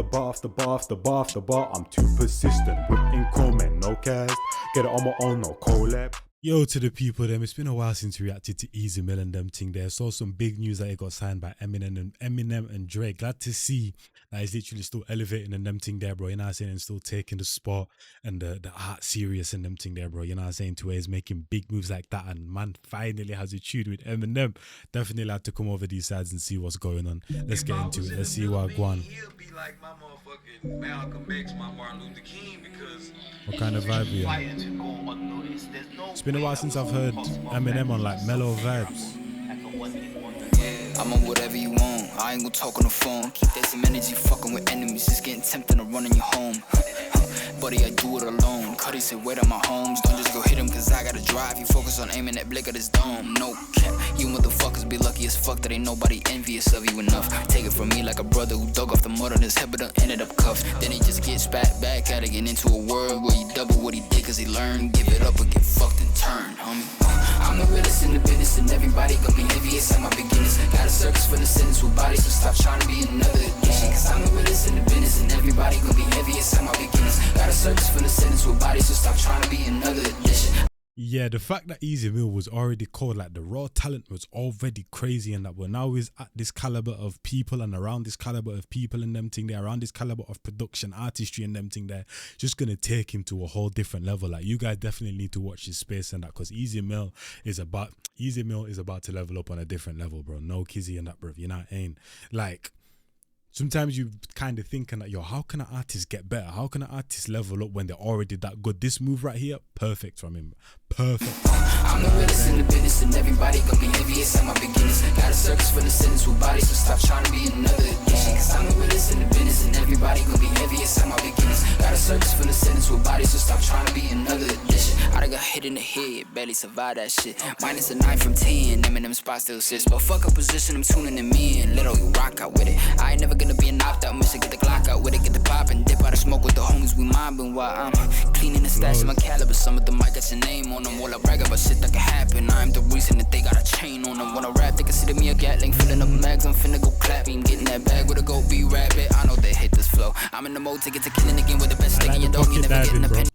after bar after bar after bar after bar. I'm too persistent, whipping chrome and no cast. Get it on my own, no collab. Yo, to the people, them. It's been a while since we reacted to Easy Mill and them thing there. Saw some big news that it got signed by Eminem and Drake. Glad to see that he's literally still elevating and them thing there, bro. You know what I'm saying? And still taking the sport and the art serious and them thing there, bro. You know what I'm saying? To where he's making big moves like that. And man finally has a tune with Eminem. Definitely had to come over these sides and see what's going on. Let's get into it. Let's see what going on. He'll be like my motherfucking Malcolm X, my Martin Luther King, because what kind of vibe you? It's been a while since I've heard Eminem on like mellow vibes. I'm on whatever you want, I ain't gon' talk on the phone. Keep that same energy fucking with enemies, just getting tempted to run in your home. Buddy, I do it alone. Cuddy said, wait on my homes. Don't just go hit him, cause I gotta drive. You focus on aiming that blick at his dome. No cap, you motherfuckers be lucky as fuck that ain't nobody envious of you enough. Take it from me like a brother who dug off the mud on his head but ended up cuffed. Then he just gets back at it, get into a world where he double what he did cause he learned. Give it up or get fucked and turn, homie. I'm the realest in the business and everybody gon' be envious at my beginnings. Got a circus for the sentence with bodies, so stop trying to be another addiction. Cause I'm the realest in the business and everybody gon' be envious at my beginnings. Got a circus for the sentence with bodies, so stop trying to be another addition. Yeah, the fact that Easy Mill was already called, like the raw talent was already crazy, and that we're now is at this caliber of people and around this caliber of people and them thing there, around this caliber of production, artistry and them thing there, just gonna take him to a whole different level. Like, you guys definitely need to watch his space and that, because Easy Mill is about to level up on a different level, bro. No kizzy and that, bro. You know what I mean? Like, sometimes you kind of thinking that, yo, how can an artist get better? How can an artist level up when they're already that good? This move right here, perfect from him. Perfect. I'm the realest in the business and everybody gon' be envious at my beginnings. Got a circus for the sentence with bodies, so stop trying to be another addiction. Cause I'm the realest in the business and everybody gon' be envious at my beginnings. Got a circus for the sentence with bodies, so stop trying to be another addition. I done got hit in the head, barely survived that shit. Minus a 9 from 10, Eminem spot still sits. But fuck a position, I'm tuning them in. Little you rock out with it. I ain't never gonna be an opt-out mission. Get the Glock out with it, get the pop and dip out of smoke with the homies. We mobbing while I'm cleaning the stash of my caliber. Some of them might got your name on them. While I brag about shit that can happen, I'm the reason that they got a chain on them. When I rap, they consider me a gatling. Filling up mags, I'm finna go clapping. Getting that bag with a go be rabbit. I know they hate this flow. I'm in the mode to get to killing again with the best stick in your dome. You never getting a penny.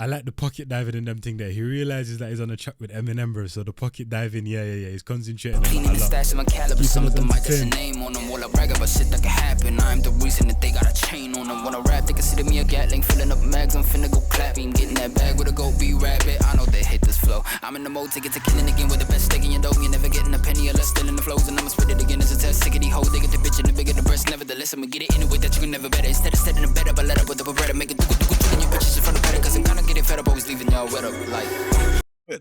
I like the pocket diving and them thing there. He realizes that he's on a track with Eminem, bro. So the pocket diving, yeah. He's concentrating on cleaning the stash of my caliber. Some of them might got your name on them. While I brag about shit that can happen, I'm the reason that they got a chain on them. When I rap, they consider me a gatling. Filling up mags, I'm finna go clapping. Getting that bag with a go be rabbit. I know they hate this flow. I'm in the mode to get to killing again with the best stick in your dome. You never getting a penny or less. Still in the flows, and I'ma spit it again as a test. Sick of these hoes, they get the bitch and the bigger the breast. Nevertheless, I'ma get it anyway that you can never better. Instead of setting a bed up, I let up with the beretta. Make it in your bitches in front of better. Cause I'm kinda getting fed up, always leaving y'all wet up like.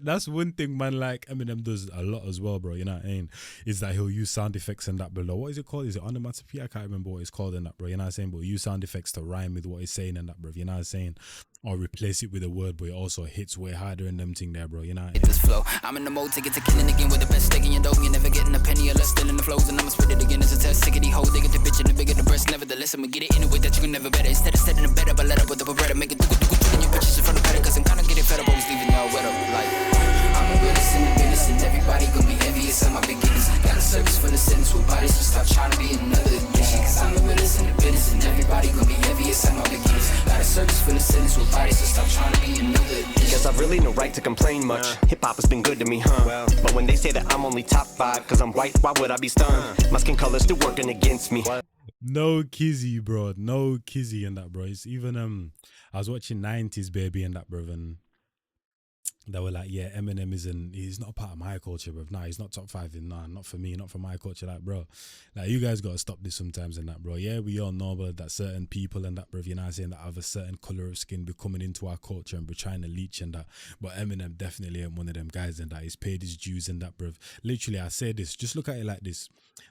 That's one thing, man, like Eminem does a lot as well, bro. You know what I mean? Is that he'll use sound effects and that below. What is it called? Is it onomatopoeia? I can't remember what it's called in that, bro. You know what I'm saying? But use sound effects to rhyme with what he's saying and that, bro. You know what I'm saying? Or replace it with a word, but it also hits way harder in them thing there, bro. You know what I mean? This flow. I'm in the mode to get to killing again with the best stick in your dome. You never getting a penny or less. Still in the flows, and I'ma spit it again as a test. Sick of these hoes, they get the bitch and the bigger the breast. Nevertheless, I'ma get it anyway that you can never better. Instead of setting a bed up, I let up with the beretta. Make it in your bitches in front of better. Cause I'm kinda getting fed up, always leaving y'all wet up like. I'm the realest in the business and everybody gon' be envious at my beginnings. Got a circus for the sentence with bodies, so stop trying to be another addiction. Cause I'm the realest in the business and everybody gon' be envious at my beginnings. Got a circus for the sentence with bodies, so stop trying to be another addiction. Guess I've really no right to complain much. Hip-hop has been good to me, huh? But when they say that I'm only top 5 cause I'm white, why would I be stunned? My skin color's still working against me. No kizzy, bro. No kizzy in that, bro. It's even I was watching 90s Baby and that, bro, and they were like, yeah, Eminem he's not a part of my culture, bro. Nah, he's not top 5 in, nah, not for me, not for my culture. Like, bro, like, you guys gotta stop this sometimes and that, bro. Yeah, we all know, bro, that certain people and that, bro, you know what I'm saying, that have a certain color of skin be coming into our culture and we're trying to leech and that. But Eminem definitely ain't one of them guys and that. He's paid his dues and that, bro. Literally, I say this, just look at it like this.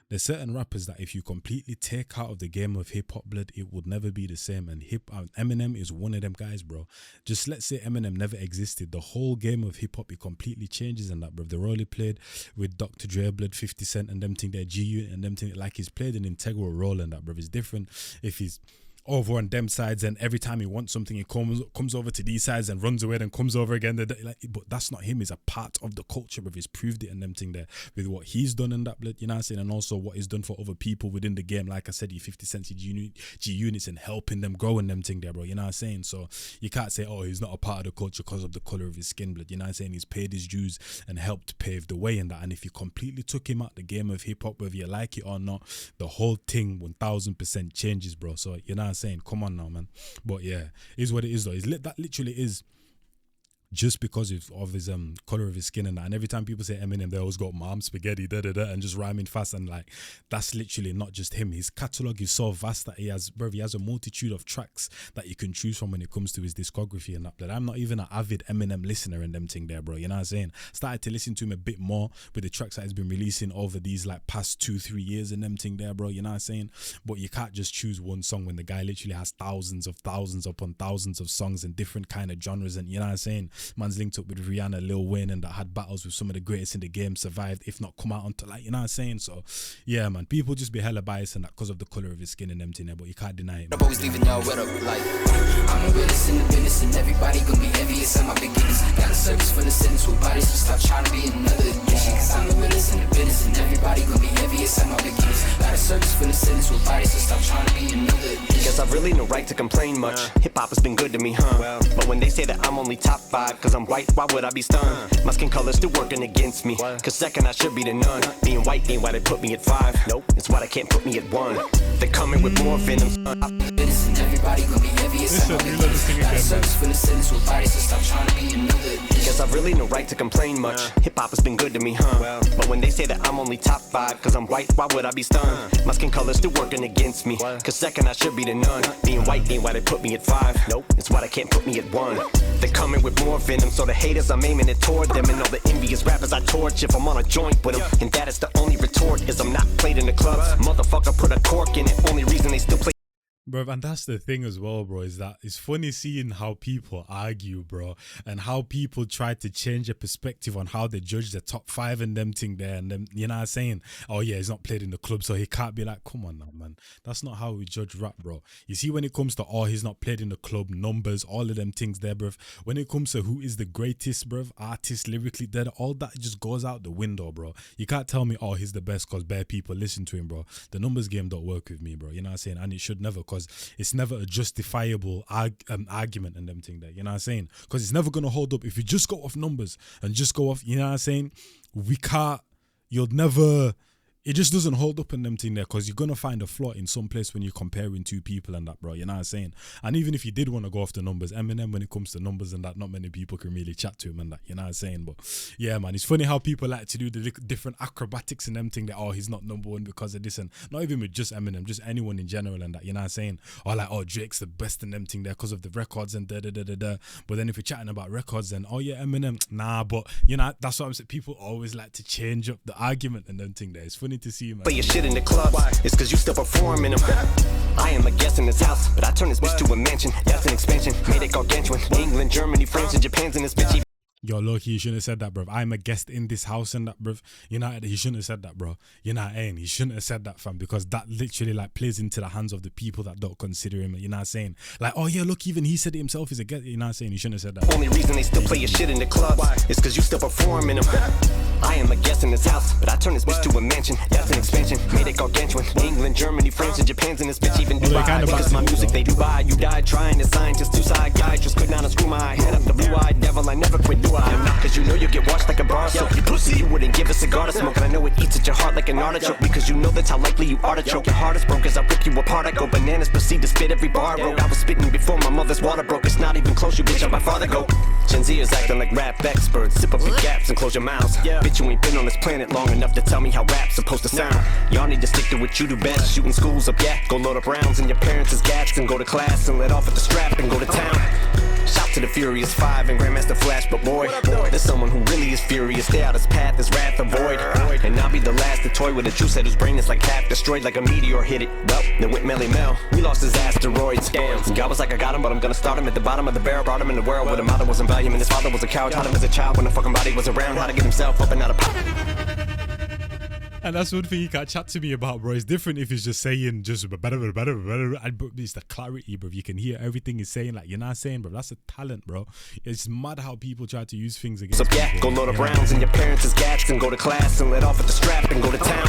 There's certain rappers that if you completely take out of the game of hip hop blood, it would never be the same. And Eminem is one of them guys, bro. Just let's say Eminem never existed, the whole game of hip hop, it completely changes and that, bro. The role he played with Dr. Dre, Blood, 50 Cent and them thing, their G Unit and them thing, like he's played an integral role in that, bro. It's different if he's over on them sides, and every time he wants something, he comes over to these sides and runs away and comes over again. Like, but that's not him. He's a part of the culture, but he's proved it and them thing there with what he's done in that, you know what I'm saying, and also what he's done for other people within the game. Like I said, your 50 Cent, G units, and helping them grow and them thing there, bro. You know what I'm saying? So you can't say, oh, he's not a part of the culture because of the color of his skin, blood. You know what I'm saying? He's paid his dues and helped pave the way in that. And if you completely took him out the game of hip hop, whether you like it or not, the whole thing 1000% changes, bro. So you know what I'm saying? Come on now, man. But yeah, is what it is though. That literally is just because of his color of his skin and that. And every time people say Eminem, they always got mom spaghetti and just rhyming fast, and like that's literally not just him. His catalog is so vast that he has a multitude of tracks that you can choose from when it comes to his discography and that. But I'm not even an avid Eminem listener and them thing there, bro. You know what I'm saying? Started to listen to him a bit more with the tracks that he's been releasing over these like past 2-3 years and them thing there, bro. You know what I'm saying? But you can't just choose one song when the guy literally has thousands upon thousands of songs in different kind of genres, and you know what I'm saying? Man's linked up with Rihanna, Lil Wayne, and that had battles with some of the greatest in the game, survived, if not come out onto, like, you know what I'm saying? So yeah, man, people just be hella biased and that because of the color of his skin and empty there, but you can't deny it, man. I'm always leaving y'all wet up like I'm a realist in the business, and everybody gonna be envious at my beginnings. Got a service for the sentence with bodies, so stop trying to be another addiction. Cause I'm a realist in the business, and everybody gonna be envious at my beginnings. Got a service for the sentence with bodies, so stop trying to be another addiction. Guess I've really no right to complain much. Hip-hop has been good to me, huh? But when they say that I'm only top 5 cause I'm white, why would I be stunned? My skin color's still working against me, cause second I should be the none. Being white ain't why they put me at 5. Nope, it's why they can't put me at 1. They're coming with more venom, son. And everybody gonna be envious at my beginnings. Got a service for the sentence with bodies, so stop trying to be another addiction. Guess I've really no right to complain much. Hip-hop has been good to me, huh? But when they say that I'm only top 5 cause I'm white, why would I be stunned? My skin color's still working against me, cause second I should be the none. Being white ain't why they put me at 5. Nope, it's why they can't put me at 1. They're coming with more venom, so the haters I'm aiming it toward them. And all the envious rappers I torch if I'm on a joint with them. And that is the only retort, is I'm not played in the clubs. Motherfucker put a cork in it, only reason they still play. Bro, and that's the thing as well, bro, is that it's funny seeing how people argue, bro, and how people try to change their perspective on how they judge the top 5 and them thing there, and them, you know what I'm saying? Oh yeah, he's not played in the club, so he can't be like, come on now, man. That's not how we judge rap, bro. You see, when it comes to, oh, he's not played in the club, numbers, all of them things there, bro. When it comes to who is the greatest, bro, artist, lyrically, there, all that just goes out the window, bro. You can't tell me, oh, he's the best because bare people listen to him, bro. The numbers game don't work with me, bro. You know what I'm saying? And it should never, because it's never a justifiable argument and them thing there, you know what I'm saying? Because it's never going to hold up. If you just go off numbers and just go off, you know what I'm saying? You'll never, it just doesn't hold up in them thing there, because you're going to find a flaw in some place when you're comparing two people and that, bro, you know what I'm saying? And even if you did want to go off the numbers, Eminem, when it comes to numbers and that, not many people can really chat to him and that, you know what I'm saying? But yeah, man, it's funny how people like to do the different acrobatics and them thing that, oh, he's not number one because of this, and not even with just Eminem, just anyone in general and that, you know what I'm saying? Or like, oh, Drake's the best in them thing there because of the records and da-da-da-da-da. But then if you're chatting about records, then, oh yeah, Eminem, nah, but you know, that's what I'm saying. People always like to change up the argument and them thing there. It's funny to see, man. But your shit in the club, it's cause you still performing them. I am a guest in this house, but I turn this bitch to a mansion. That's an expansion, made it gargantuan. England, Germany, France, and Japan's in this bitch. Yo, low-key, he shouldn't have said that, bruv. I'm a guest in this house and that, bruv. You know, he shouldn't have said that, bro. You know what I mean? He shouldn't have said that, fam, because that literally, like, plays into the hands of the people that don't consider him, you know what I'm saying? Like, oh, yeah, look, even he said it himself, he's a guest, you know what I'm saying? He shouldn't have said that. Only reason they still play your shit in the club is cause you still performing them. I am a guest in this house, but I turn this bitch to a mansion. That's an expansion, made it gargantuan. England, Germany, France, and Japan's in this bitch, even Dubai. Because my music, they do buy. You died trying to scientists, two psychiatrists could not unscrew my head up the blue-eyed devil. I never quit, do I? Cause you know you get washed like a bar soap. You pussy, you wouldn't give a cigar to smoke. And I know it eats at your heart like an artichoke, because you know that's how likely you are to choke. Your heart is broke as I rip you apart. I go bananas, proceed to spit every bar broke. I was spitting before my mother's water broke. It's not even close, you bitch, how my father go. Gen Z is acting like rap experts. Sip up your gaps and close your mouths. Bitch, you ain't been on this planet long enough to tell me how rap's supposed to sound. Y'all need to stick to what you do best. Shooting schools up, yeah. Go load up rounds in your parents' gats and go to class and let off at the strap and go to town. Shout to the Furious 5 and Grandmaster Flash, but boy, there's someone who really is furious. Stay out his path, his wrath avoid. And I'll be the last to toy with a juice head whose brain is like half destroyed, like a meteor hit it. Well, then went Melly Mel, we lost his asteroids. Damn, God was like, I got him, but I'm gonna start him at the bottom of the barrel. Brought him in the world where the mother wasn't volume and his father was a coward. Taught him as a child when the fucking body was around how to get himself up and out of power. And that's one thing you can't chat to me about, bro. It's different if he's just saying just better, it's the clarity, bro. You can hear everything he's saying, like you're not saying, bro. That's a talent, bro. It's mad how people try to use things against So yeah, people. go load up rounds in your parents' gats and go to class and let off at the strap and go to town.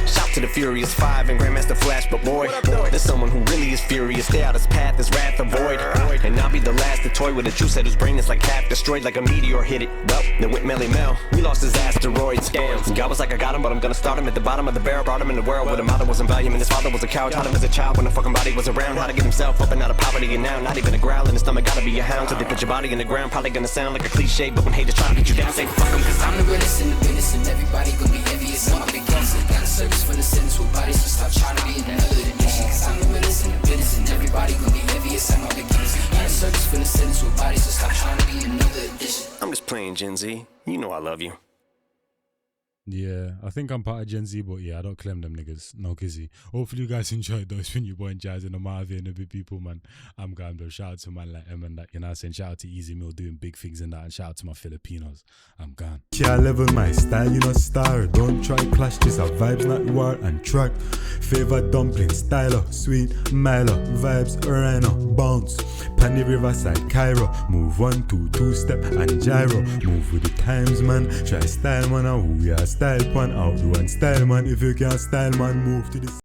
Shout to the Furious Five and Grandmaster Flash, but boy, there's someone who really is furious. Stay out his path, his wrath avoid. And I'll be the last to toy with a juice head whose brain is like half destroyed, like a meteor hit it. Well, then went Melly Mel, we lost his asteroids. And God was like, I got him, but I'm gonna start him at the bottom of the barrel. Brought him in the world where the mother wasn't value and his father was a coward. Taught him as a child when the fucking body was around how to get himself up and out of poverty. And now not even a growl in his stomach, gotta be a hound. So they put your body in the ground, probably gonna sound like a cliche, but when haters try to get you down, say fuck him. Cause I'm the realest in the business and everybody gon' be envious. I'm a big boss. Got a service for the sinners with bodies, so stop trying to be in another edition. Cause I'm the realest in the business and everybody gon' be envious. I'm a big boss. Got a service for the sinners with bodies, so stop trying to be in another edition. I'm just playing Gen Z, you know I love you. Yeah, I think I'm part of Gen Z, but yeah, I don't claim them niggas. No kizzy. Hopefully you guys enjoyed those when you boy Njies and the Marvin and the big people, man. I'm going to shout out to man like Em and that, you know what I'm saying? Shout out to Easy Meal doing big things and that, and shout out to my Filipinos. I'm gone. Can't level my style, you know star. Don't try clash, this a vibes, not war and track. Favorite dumpling, style up, sweet, Milo, vibes, rhino, bounce. Pan the riverside, Cairo. Move 1, 2, 2-step and gyro. Move with the times, man. Try style, man, and who ya style, pan. Outdo and style, man. If you can't style, man, move to the